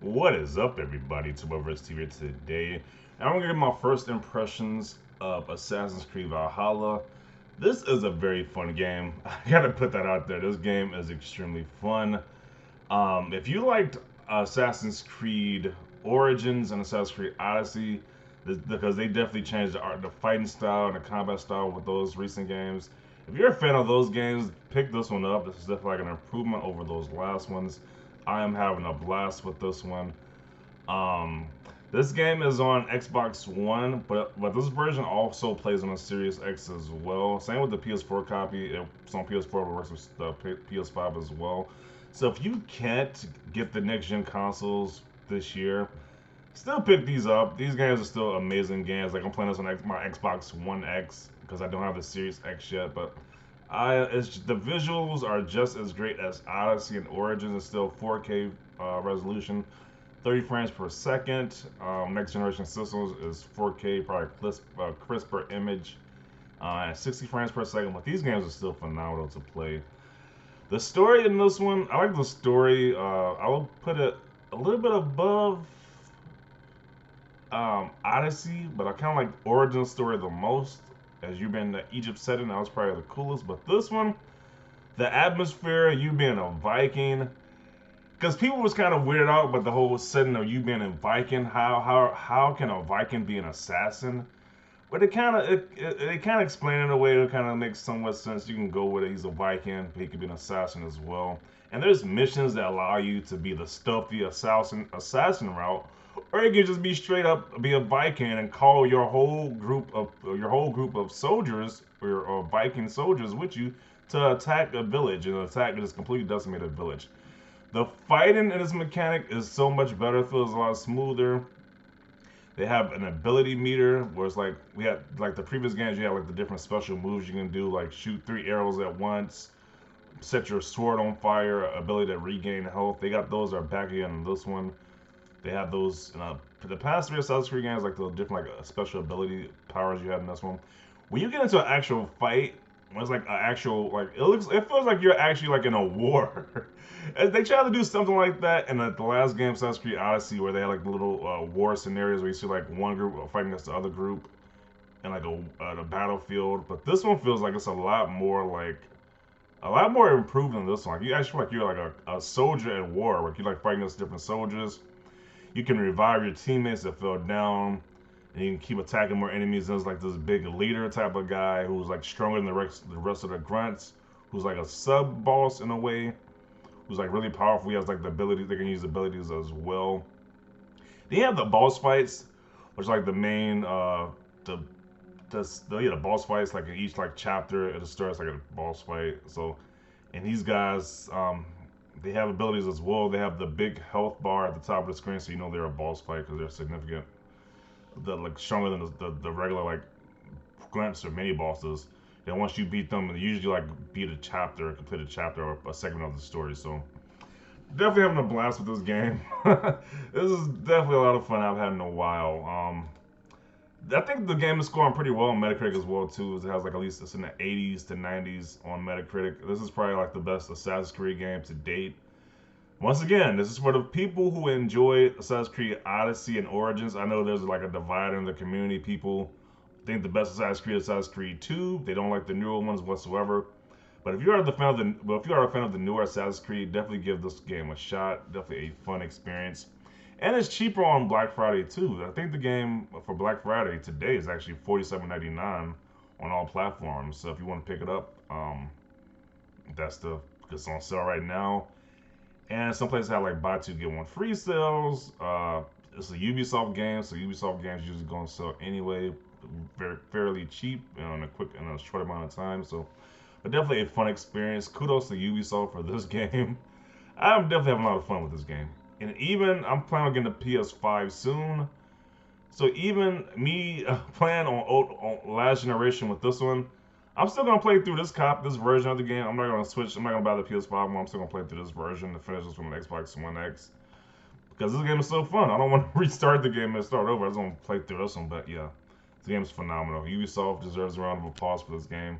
What is up, everybody? Tuberverse TV today. I'm gonna give my first impressions of Assassin's Creed Valhalla. This is a very fun game. I gotta put that out there. This game is extremely fun. If you liked Assassin's Creed Origins and Assassin's Creed Odyssey, because they definitely changed the fighting style and the combat style with those recent games. If you're a fan of those games, pick this one up. This is definitely like an improvement over those last ones. I am having a blast with this one. Um, this game is on Xbox One, but this version also plays on a Series X as well. Same with the PS4 copy. It's on PS4, but works with the PS5 as well. So if you can't get the next gen consoles this year, still pick these up. These games are still amazing games. Like I'm playing this on my Xbox One X because I don't have the Series X yet, but the visuals are just as great as Odyssey and Origins. It's still 4K resolution, 30 frames per second. Next generation systems is 4K, probably crisper image, at 60 frames per second. But these games are still phenomenal to play. The story in this one, I like the story. I will put it a little bit above Odyssey, but I kind of like Origin story the most. As you been in the Egypt setting, that was probably the coolest. But this one, the atmosphere, you being a Viking, because people was kind of weirded out by the whole setting of you being a Viking. How can a Viking be an assassin? But it kind of explain it in a way that kind of makes somewhat sense. You can go with it. He's a Viking, but he could be an assassin as well. And there's missions that allow you to be the stealthy assassin route, or you can just be straight up be a Viking and call your whole group of soldiers or Viking soldiers with you to attack a village and attack this completely decimated village. The fighting in this mechanic is so much better. It feels a lot smoother. They have an ability meter where it's like we had like the previous games. You have like the different special moves you can do, like shoot 3 arrows at once, set your sword on fire, ability to regain health. They got those are back again in this one. They have those for the past three Assassin's Creed games, like the different like special ability powers you have in this one. When you get into an actual fight, when it's like an actual like it feels like you're actually like in a war. They try to do something like that in the last game, Assassin's Creed Odyssey, where they had like little war scenarios where you see like one group fighting against the other group in like a battlefield. But this one feels like it's a lot more improved than this one. Like you actually feel like you're like a soldier at war, where you're like fighting against different soldiers. You can revive your teammates that fell down, and you can keep attacking more enemies. There's like this big leader type of guy who's like stronger than the rest of the grunts, who's like a sub boss in a way, who's like really powerful. He has like the ability, they can use abilities as well. They have the boss fights, which is like the main the boss fights like in each like chapter it starts like a boss fight. So and these guys they have abilities as well. They have the big health bar at the top of the screen, so you know they're a boss fight because they're significant. They're like stronger than the regular like grunts or mini bosses. And once you beat them, you usually like beat a chapter, complete a chapter or a segment of the story. So definitely having a blast with this game. This is definitely a lot of fun I've had in a while. I think the game is scoring pretty well on Metacritic as well too. It has like at least it's in the 80s to 90s on Metacritic. This is probably like the best Assassin's Creed game to date. Once again, this is for the people who enjoy Assassin's Creed Odyssey and Origins. I know there's like a divide in the community. People think the best Assassin's Creed is Assassin's Creed 2. They don't like the newer ones whatsoever. But if you are a fan of the newer Assassin's Creed, definitely give this game a shot. Definitely a fun experience. And it's cheaper on Black Friday too. I think the game for Black Friday today is actually $47.99 on all platforms. So if you want to pick it up, it's on sale right now. And some places have like buy two get one free sales. It's a Ubisoft game, so Ubisoft games usually going to sell anyway, fairly cheap and in a short amount of time. So, but definitely a fun experience. Kudos to Ubisoft for this game. I'm definitely having a lot of fun with this game. And even I'm planning on getting a PS5 soon. So even me playing on last generation with this one, I'm still gonna play through this version of the game. I'm not gonna switch. I'm not gonna buy the PS5 one. I'm still gonna play through this version to finish this from the Xbox One X because this game is so fun. I don't want to restart the game and start over. I just want to play through this one. But yeah, this game is phenomenal. Ubisoft deserves a round of applause for this game.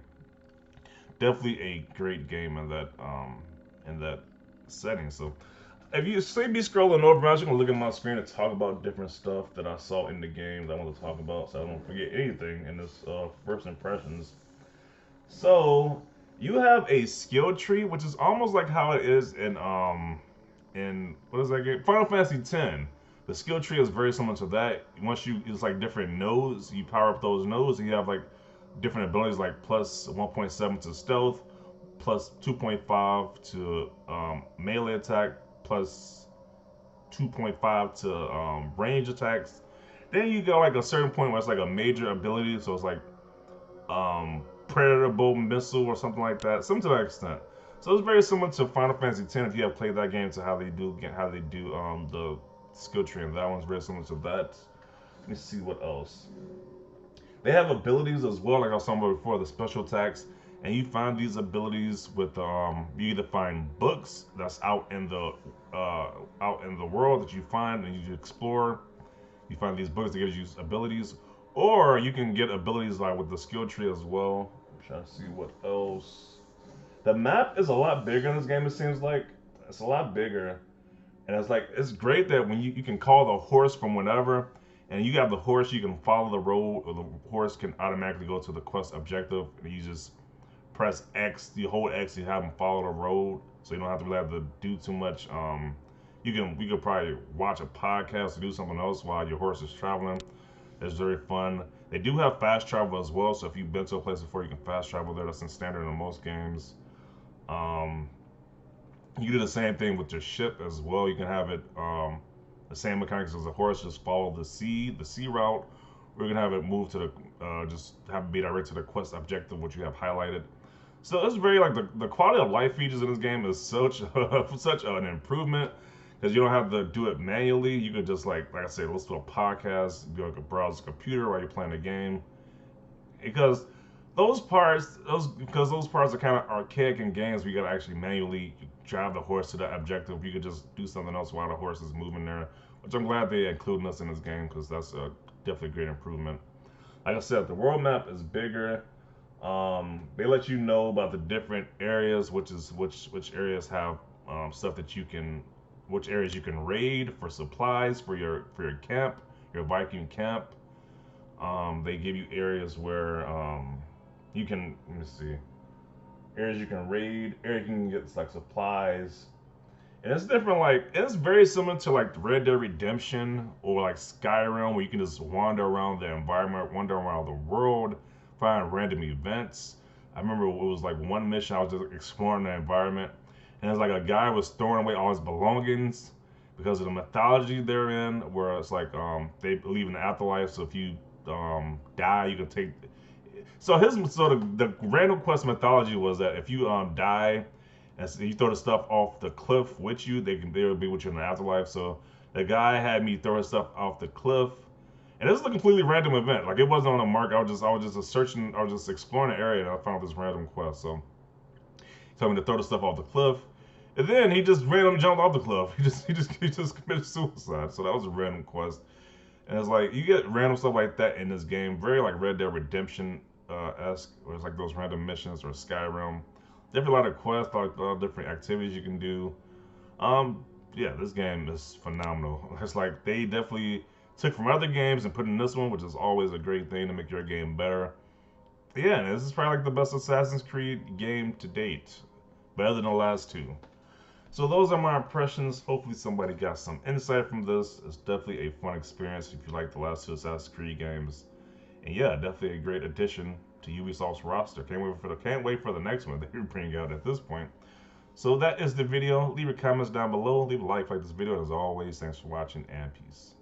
Definitely a great game in that setting. So if you see me scrolling over, I'm just gonna look at my screen and talk about different stuff that I saw in the game that I want to talk about, so I don't forget anything in this first impressions. So you have a skill tree, which is almost like how it is in what is that game? Final Fantasy X. The skill tree is very similar to that. Once you, it's like different nodes. You power up those nodes, and you have like different abilities, like plus 1.7 to stealth, plus 2.5 to melee attack, plus 2.5 to range attacks. Then you go like a certain point where it's like a major ability, so it's like Predator Bolt Missile or something like that, something to that extent. So it's very similar to Final Fantasy X if you have played that game, to how they do the skill tree, and that one's very similar to that. Let me see what else. They have abilities as well, like I was talking about before, the special attacks, and you find these abilities with you either find books that's out in the world that you find and you explore. You find these books that give you abilities, or you can get abilities like with the skill tree as well. I'm trying to see what else. The map is a lot bigger in this game. It seems like it's a lot bigger, and it's like it's great that when you can call the horse from whenever, and you have the horse, you can follow the road, or the horse can automatically go to the quest objective, and you just press X, you hold X, you have them follow the road, so you don't have to really have to do too much. We could probably watch a podcast or do something else while your horse is traveling. It's very fun. They do have fast travel as well, so if you've been to a place before, you can fast travel there. That's in standard in most games. Um, you do the same thing with your ship as well. You can have it the same mechanics as a horse, just follow the sea route. We're gonna have it move to the just have it be direct to the quest objective, which you have highlighted. So it's very like the quality of life features in this game is such such an improvement because you don't have to do it manually. You could just like I said, listen to a podcast, go like browse the computer while you're playing the game. Because those parts are kind of archaic in games where you gotta actually manually drive the horse to that objective. You could just do something else while the horse is moving there, which I'm glad they included us in this game because that's a definitely a great improvement. Like I said, the world map is bigger. They let you know about the different areas, which areas have stuff that you can, which areas you can raid for supplies for your camp, your Viking camp. They give you areas where you can, let me see, areas you can raid, areas you can get like supplies, and it's different. Like it's very similar to like Red Dead Redemption or like Skyrim, where you can just wander around the environment, wander around the world, find random events. I remember it was like one mission I was just exploring the environment, and it's like a guy was throwing away all his belongings because of the mythology they're in, where it's like they believe in the afterlife. So if you die, you can take. The random quest mythology was that if you die and so you throw the stuff off the cliff with you, they'll be with you in the afterlife. So the guy had me throwing stuff off the cliff, and this is a completely random event. Like it wasn't on a mark. I was just searching. I was just exploring the area, and I found this random quest. So he told me to throw the stuff off the cliff, and then he just randomly jumped off the cliff. He just committed suicide. So that was a random quest. And it's like you get random stuff like that in this game, very like Red Dead Redemption esque, where it's like those random missions or Skyrim. Definitely a lot of quests, like a lot of different activities you can do. Yeah, this game is phenomenal. It's like they definitely took from other games and put in this one, which is always a great thing to make your game better. Yeah, and this is probably like the best Assassin's Creed game to date, better than the last two. So those are my impressions. Hopefully somebody got some insight from this. It's definitely a fun experience if you like the last two Assassin's Creed games. And yeah, definitely a great addition to Ubisoft's roster. Can't wait for the next one that you're bringing out at this point. So that is the video. Leave your comments down below. Leave a like this video. As always, thanks for watching and peace.